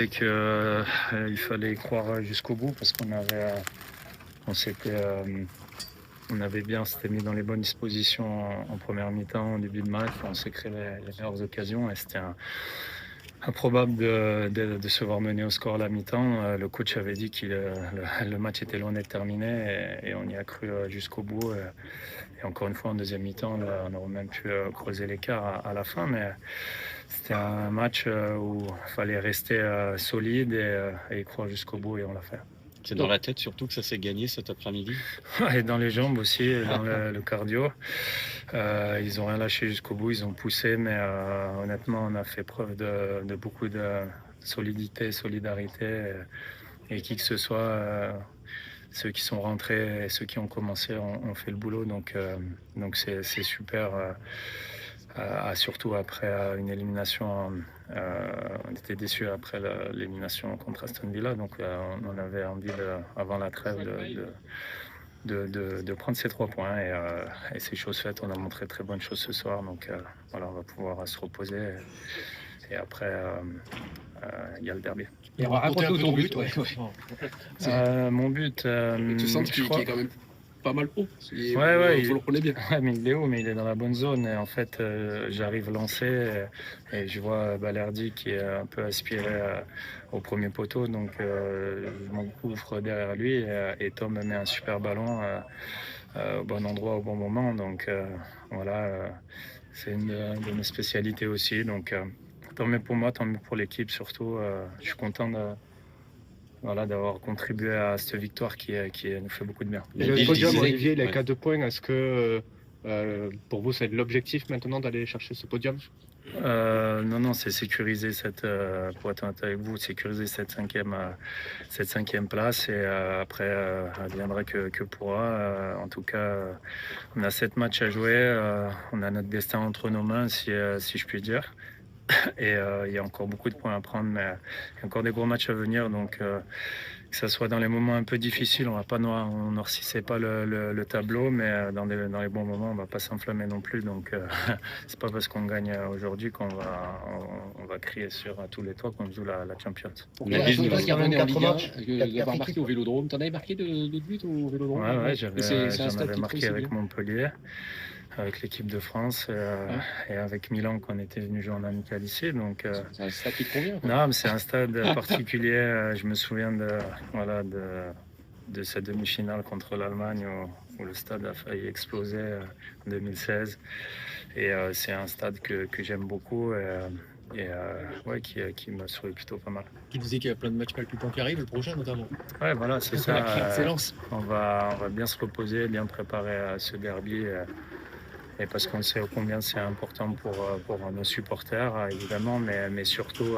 Et que il fallait y croire jusqu'au bout parce qu'on avait, on avait bien, s'était mis dans les bonnes dispositions en première mi-temps, au début de match. On s'est créé les meilleures occasions et c'était improbable de se voir mener au score à la mi-temps. Le coach avait dit que le match était loin d'être terminé et on y a cru jusqu'au bout. Et encore une fois, en deuxième mi-temps, là, on aurait même pu creuser l'écart à la fin. Mais c'était un match où il fallait rester solide et y croire jusqu'au bout et on l'a fait. C'est dans la tête surtout que ça s'est gagné cet après-midi. Et dans les jambes aussi, et dans le cardio. Ils n'ont rien lâché jusqu'au bout, ils ont poussé, mais honnêtement, on a fait preuve de beaucoup de solidité, solidarité. Et qui que ce soit, ceux qui sont rentrés et ceux qui ont commencé ont fait le boulot. Donc c'est super. Surtout après une élimination, on était déçus après l'élimination contre Aston Villa. Donc on avait envie, avant la trêve, de prendre ces 3 points et c'est chose faite. On a montré très bonnes choses ce soir, donc voilà, on va pouvoir se reposer et après il y a le derby. Et raconte-nous ton but. Mon but, Tu sens je qu'il crois... est quand même pas mal haut. Ouais, Faut le prendre bien. Ouais, mais il est haut, mais il est dans la bonne zone. Et en fait, j'arrive lancé et je vois Balerdi qui est un peu aspiré au premier poteau. Donc, je m'engouffre derrière lui et Tom me met un super ballon au bon endroit, au bon moment. Donc, voilà, c'est une de mes spécialités aussi. Donc, tant mieux pour moi, tant mieux pour l'équipe surtout. Je suis content d'avoir contribué à cette victoire qui nous fait beaucoup de bien. Le podium, Olivier, il a ouais. 4 points. Est-ce que pour vous, c'est l'objectif maintenant d'aller chercher ce podium? Non, c'est sécuriser pour être honnête avec vous, sécuriser cette cinquième place et après, adviendra que pourra. En tout cas, on a 7 matchs à jouer, on a notre destin entre nos mains, si je puis dire. Et il y a encore beaucoup de points à prendre, mais il y a encore des gros matchs à venir. Donc, que ce soit dans les moments un peu difficiles, on noircissait pas le tableau, mais dans les bons moments, on va pas s'enflammer non plus. Donc, c'est pas parce qu'on gagne aujourd'hui qu'on va crier sur tous les toits qu'on joue la Champions. On a dit Parce qu'il y a en Ligue 1, matchs, d'avoir marqué au Vélodrome. T'en avais marqué de buts au Vélodrome? Ouais, C'est un j'en stade avais qui marqué trouve, c'est avec bien. Montpellier, avec l'équipe de France et avec Milan qu'on était venu jouer en amical ici. Donc, C'est un stade qui te convient, quoi. non, mais c'est un stade particulier. Je me souviens de cette demi-finale contre l'Allemagne où le stade a failli exploser en 2016. Et c'est un stade que j'aime beaucoup et qui me sourit plutôt pas mal. Qui disait qu'il y a plein de matchs palpitants qui arrivent, le prochain notamment. Ouais, voilà, c'est ça. Excellence. On va bien se reposer, bien préparer ce derby. Et parce qu'on sait combien c'est important pour nos supporters, évidemment, mais surtout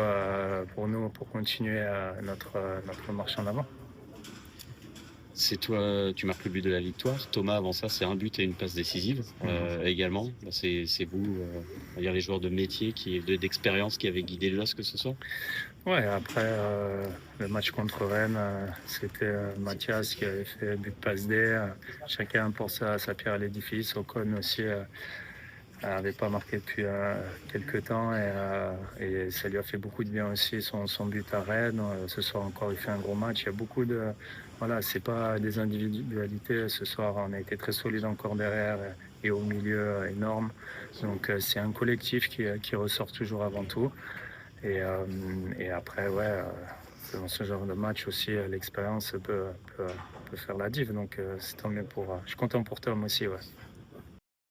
pour nous, pour continuer notre marche en avant. C'est toi, tu marques le but de la victoire. Thomas, avant ça, c'est un but et une passe décisive également. C'est vous, on va dire les joueurs de métier, d'expérience qui avaient guidé le LOSC ce soir. Ouais, après le match contre Rennes, c'était Mathias qui avait fait but passe D. Chacun pour sa pierre à l'édifice. Ocon aussi n'avait pas marqué depuis quelques temps et ça lui a fait beaucoup de bien aussi son but à Rennes. Ce soir encore, il fait un gros match. Il y a beaucoup de... Voilà, c'est pas des individualités. Ce soir, on a été très solide encore derrière et au milieu énorme. Donc c'est un collectif qui ressort toujours avant tout. Et après, dans ce genre de match aussi, l'expérience peut faire la diff. Donc c'est tant mieux je suis content pour Tom aussi, ouais.